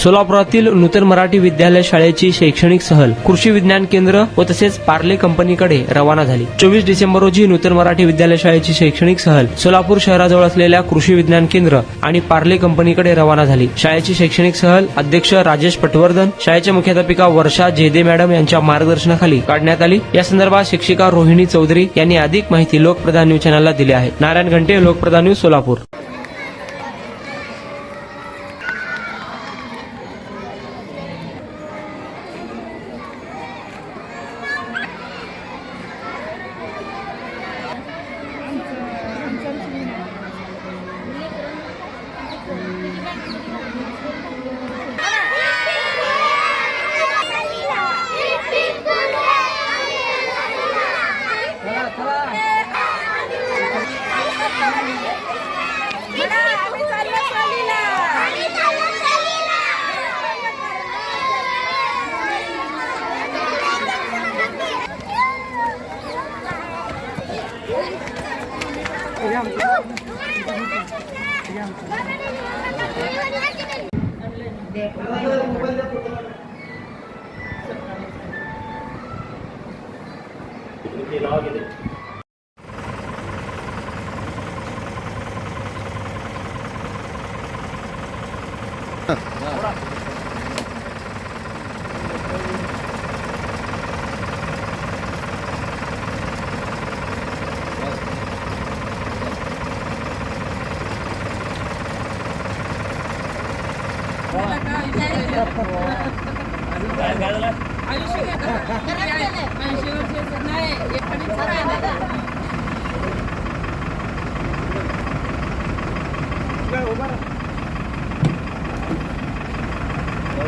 सोलापुरातील नूतन मराठी विद्यालय शाळेची शैक्षणिक सहल कृषी विज्ञान केंद्र व तसेच पार्ले कंपनीकडे रवाना झाली। 24 डिसेंबर रोजी नूतन मराठी विद्यालय शाळेची शैक्षणिक सहल सोलापूर शहराजवळ असलेल्या कृषी विज्ञान केंद्र आणि पार्ले कंपनीकडे रवाना झाली। शाळेची शैक्षणिक सहल अध्यक्ष राजेश पटवर्धन, शाळेच्या मुख्याध्यापिका वर्षा जेदे मॅडम यांच्या मार्गदर्शनाखाली काढण्यात आली। या संदर्भात शिक्षिका रोहिणी चौधरी यांनी अधिक माहिती लोकप्रधान न्यूज चॅनलला दिली आहे। नारायण घंटे, लोकप्रधान न्यूज, सोलापूर।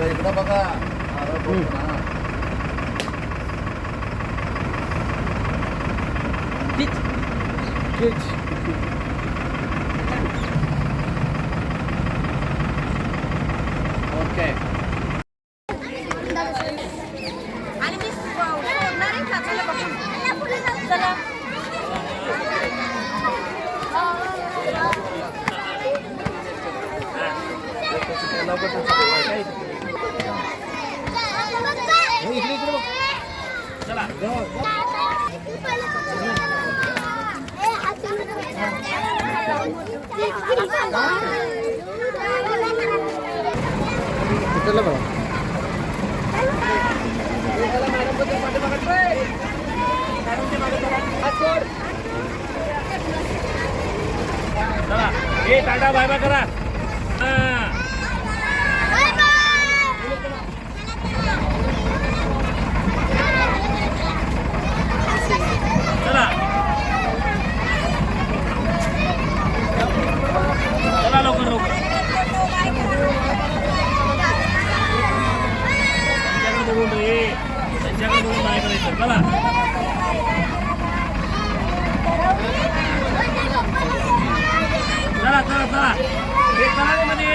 इकडं बघा ओके टाटा बाय बाय करा। चला चला लवकर लवकर त्यांच्याकडे बघून नाही करायचं। चला चला चला चला एक चला मध्ये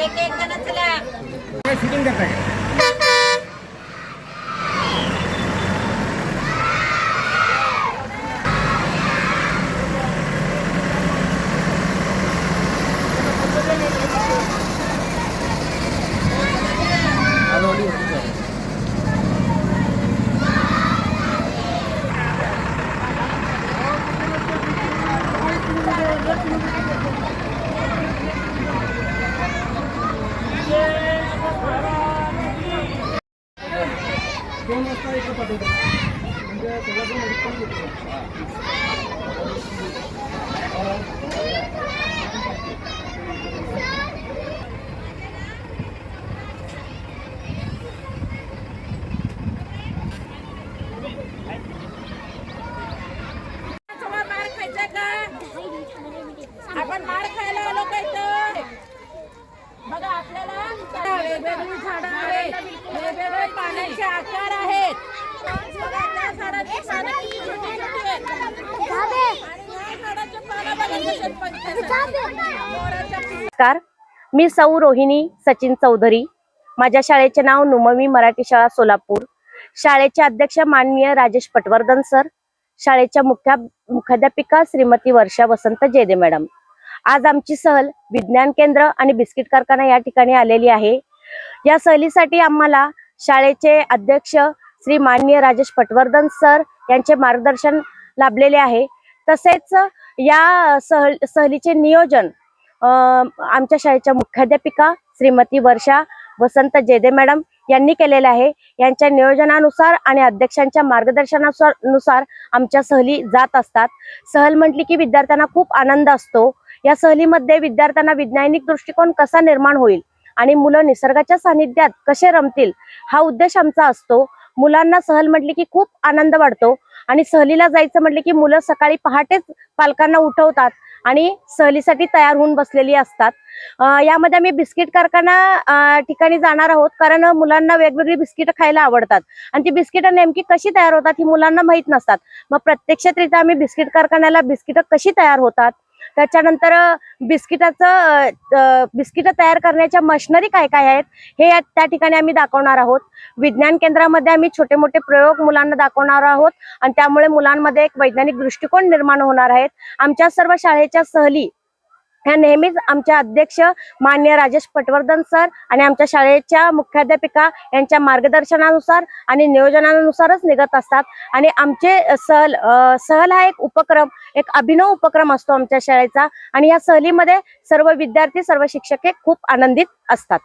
एक जण चला शूटिंग करताय आपण मार खायला आलो काय तर बघा आपल्याला वेगवेगळी झाडं आहेत, वेगवेगळे पाण्याचे आकार आहेत। मी सौ रोहिणी सचिन चौधरी. माझ्या शाळेचे नाव नुमवी मराठी शाळा सोलापूर. शाळेचे अध्यक्ष माननीय राजेश पटवर्धन सर, शाळेच्या मुख्याध्यापिका श्रीमती वर्षा वसंत जेदे मॅडम. आज आमची सहल विज्ञान केंद्र आणि बिस्किट कारखाना या ठिकाणी आलेली आहे. या सहलीसाठी आम्हाला शाळेचे अध्यक्ष श्री माननीय राजेश पटवर्धन सर यांचे मार्गदर्शन लाभलेले आहे. तसेच या सहलीचे नियोजन आमच्या शाळेच्या मुख्याध्यापिका श्रीमती वर्षा वसंत जेदे मॅडम यांनी केलेले आहे. यांच्या नियोजनानुसार आणि अध्यक्षांच्या मार्गदर्शनानुसार आमच्या सहली जात असतात. सहल म्हटली की विद्यार्थ्यांना खूप आनंद असतो. या सहलीमध्ये विद्यार्थ्यांना वैज्ञानिक दृष्टिकोन कसा निर्माण होईल आणि मुलं निसर्गाच्या सानिध्यात कसे रमतील हा उद्देश आमचा असतो. मुलांना सहल म्हटली की खूप आनंद वाटतो आणि सहलीला जायचं म्हटलं की मुलं सकाळी पहाटेच पालकांना उठवतात आणि सहलीसाठी तयार होऊन बसलेली असतात. यामध्ये आम्ही बिस्किट कारखाना ठिकाणी जाणार आहोत, कारण मुलांना वेगवेगळी बिस्किटं खायला आवडतात आणि ती बिस्किटं नेमकी कशी तयार होतात ही मुलांना माहीत नसतात. मग प्रत्यक्षरित्या आम्ही बिस्किट कारखान्याला बिस्किटं कशी तयार होतात, त्याच्यानंतर बिस्किटं तयार करण्याच्या मशिनरी काय काय आहेत हे त्या ठिकाणी आम्ही दाखवणार आहोत. विज्ञान केंद्रामध्ये आम्ही छोटे मोठे प्रयोग मुलांना दाखवणार आहोत आणि त्यामुळे मुलांमध्ये एक वैज्ञानिक दृष्टिकोन निर्माण होणार आहेत. आमच्या सर्व शाळेच्या सहली ह्या नेहमीच आमच्या अध्यक्ष माननीय राजेश पटवर्धन सर आणि आमच्या शाळेच्या मुख्याध्यापिका यांच्या मार्गदर्शनानुसार आणि नियोजनानुसारच निघत असतात. आणि आमचे सहल हा एक उपक्रम, एक अभिनव उपक्रम असतो आमच्या शाळेचा आणि या सहलीमध्ये सर्व विद्यार्थी, सर्व शिक्षक हे खूप आनंदित असतात.